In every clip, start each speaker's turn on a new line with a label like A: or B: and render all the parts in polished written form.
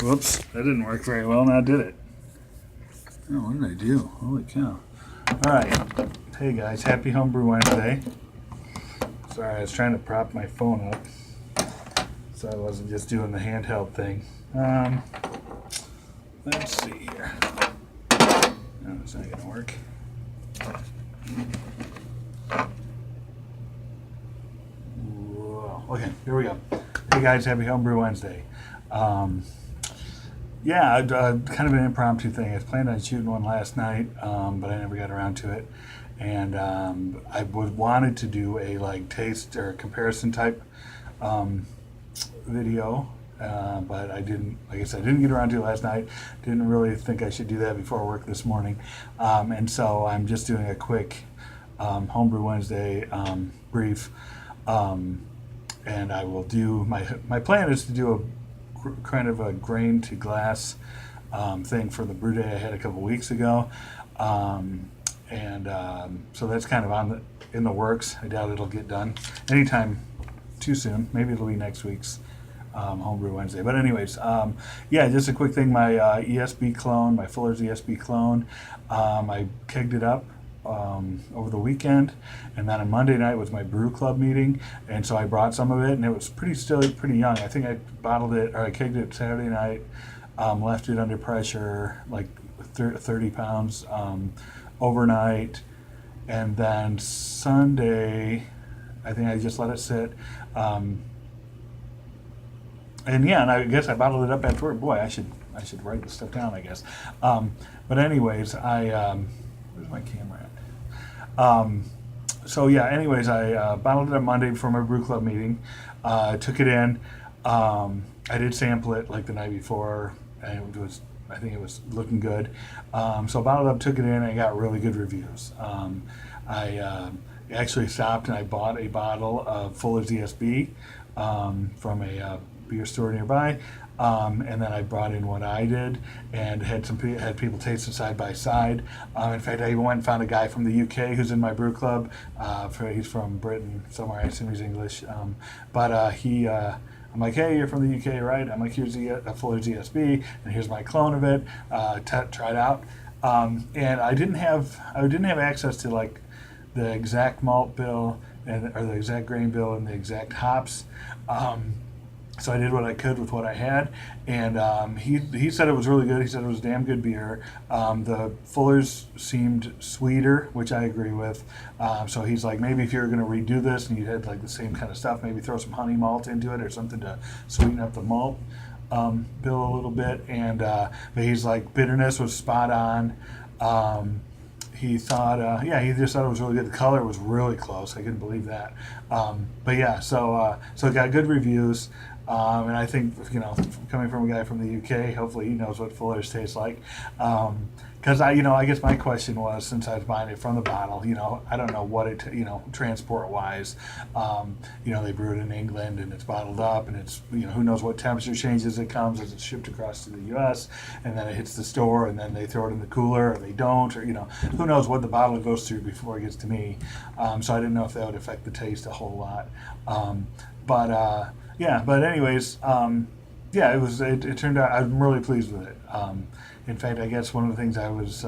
A: Whoops, that didn't work very well, now did it? Oh, what did I do? Holy cow. Alright, hey guys, happy Homebrew Wednesday. Sorry, I was trying to prop my phone up, so I wasn't just doing the handheld thing. Let's see here. No, it's not going to work. Whoa. Okay, here we go. Hey guys, happy Homebrew Wednesday. Yeah, kind of an impromptu thing. I was planning on shooting one last night, but I never got around to it. And I wanted to do a like taste or comparison type video, but I didn't. Like I said, I didn't get around to it last night. Didn't really think I should do that before work this morning, and so I'm just doing a quick Homebrew Wednesday brief, and I will do my plan is to do a kind of a grain to glass thing for the brew day I had a couple weeks ago, and so that's kind of in the works. I doubt it'll get done anytime too soon. Maybe it'll be next week's Homebrew Wednesday. But anyways, yeah, just a quick thing. My ESB clone, my Fuller's ESB clone, I kegged it up over the weekend, and then on Monday night was my brew club meeting, and so I brought some of it, and it was still pretty young. I think I bottled it, or I kegged it Saturday night, left it under pressure, like 30 pounds overnight, and then Sunday, I think I just let it sit. And yeah, and I guess I bottled it up after work. Boy, I should write this stuff down, I guess. But anyways, where's my camera at? So yeah, anyways, I bottled it up Monday before my brew club meeting. Took it in. I did sample it like the night before, and I think it was looking good. So I bottled it up, took it in, and I got really good reviews. I actually stopped and I bought a bottle of Fuller's ESB from a beer store nearby, and then I brought in what I did and had people taste it side by side. In fact, I even went and found a guy from the UK who's in my brew club. He's from Britain somewhere. I assume he's English, but I'm like, hey, you're from the UK, right? I'm like, here's a Fuller's ESB, and here's my clone of it. Try it out. And I didn't have access to like the exact malt bill or the exact grain bill and the exact hops. So I did what I could with what I had, and he said it was really good. He said it was damn good beer. The Fuller's seemed sweeter, which I agree with. So he's like, maybe if you're going to redo this and you had like the same kind of stuff, maybe throw some honey malt into it or something to sweeten up the malt bill a little bit. And but he's like, bitterness was spot on. He thought, he just thought it was really good. The color was really close. I couldn't believe that. But yeah, so it got good reviews. And I think, coming from a guy from the UK, hopefully he knows what Fuller's tastes like. Because I guess my question was, since I was buying it from the bottle, I don't know what it, transport wise, they brew it in England and it's bottled up, and it's, who knows what temperature changes it comes as it's shipped across to the U.S. and then it hits the store and then they throw it in the cooler or they don't, or who knows what the bottle goes through before it gets to me. So I didn't know if that would affect the taste a whole lot. But anyways, it turned out I'm really pleased with it. In fact, I guess one of the things I was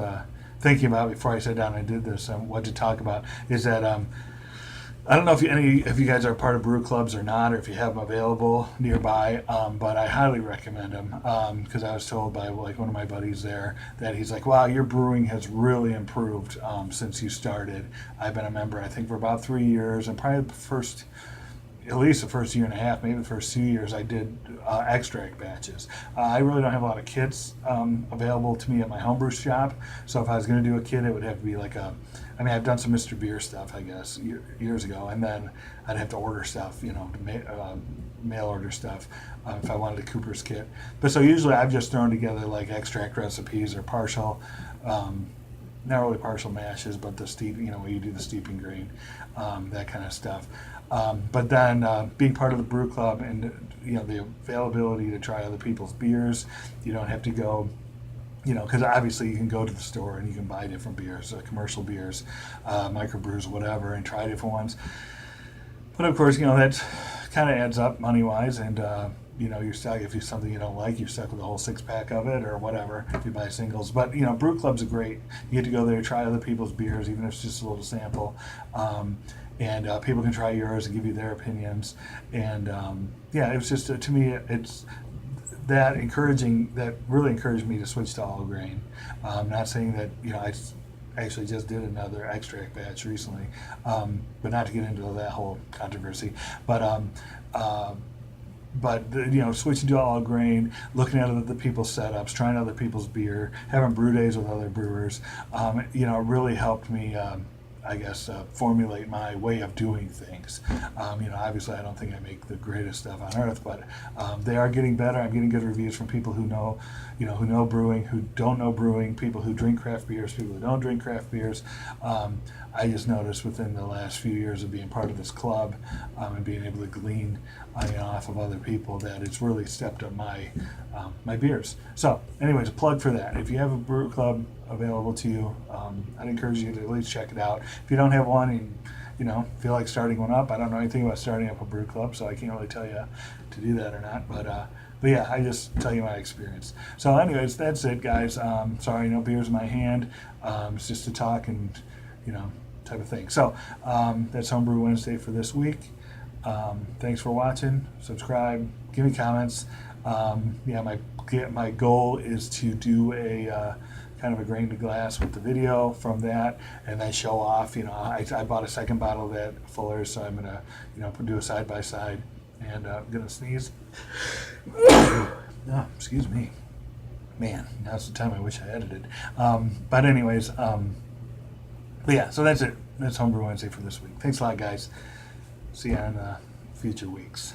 A: thinking about before I sat down and did this and what to talk about is that I don't know if any of you guys are part of brew clubs or not, or if you have them available nearby, but I highly recommend them because I was told by like one of my buddies there that he's like, wow, your brewing has really improved since you started. I've been a member, I think, for about 3 years, and probably at least the first year and a half, maybe the first 2 years, I did extract batches. I really don't have a lot of kits available to me at my homebrew shop, so if I was going to do a kit, it would have to be like I've done some Mr. Beer stuff, I guess, years ago, and then I'd have to order stuff, mail order stuff if I wanted a Cooper's kit. But so usually I've just thrown together like extract recipes or partial, not really partial mashes, but the steep, where you do the steeping grain, that kind of stuff. But then being part of the brew club and the availability to try other people's beers, you don't have to go, because obviously you can go to the store and you can buy different beers, commercial beers, microbrews, whatever, and try different ones. But of course, that kind of adds up money wise, and you're stuck, if it's something you don't like, you're stuck with a whole 6-pack of it or whatever if you buy singles. But brew clubs are great. You get to go there, try other people's beers, even if it's just a little sample, and people can try yours and give you their opinions. And yeah, it was just to me, it's that really encouraged me to switch to all grain. Not saying that I actually just did another extract batch recently, but not to get into that whole controversy. But switching to all grain, looking at other people's setups, trying other people's beer, having brew days with other brewers, really helped me, formulate my way of doing things. Obviously, I don't think I make the greatest stuff on earth, but they are getting better. I'm getting good reviews from people who know brewing, who don't know brewing, people who drink craft beers, people who don't drink craft beers. I just noticed within the last few years of being part of this club and being able to glean off of other people that it's really stepped up my beers. So, anyways, a plug for that. If you have a brew club available to you, I'd encourage you to at least check it out. If you don't have one and feel like starting one up, I don't know anything about starting up a brew club, so I can't really tell you to do that or not. But yeah, I just tell you my experience. So, anyways, that's it, guys. Sorry, no beers in my hand. It's just to talk and type of thing. So that's Homebrew Wednesday for this week. Thanks for watching. Subscribe. Give me comments. My goal is to do a kind of a grain to glass with the video from that, and then show off. I bought a second bottle of that Fuller, so I'm gonna do a side by side. And I'm gonna sneeze. Oh, excuse me. Man, now's the time I wish I edited. But anyways. But yeah, so that's it. That's Homebrew Wednesday for this week. Thanks a lot, guys. See you on future weeks.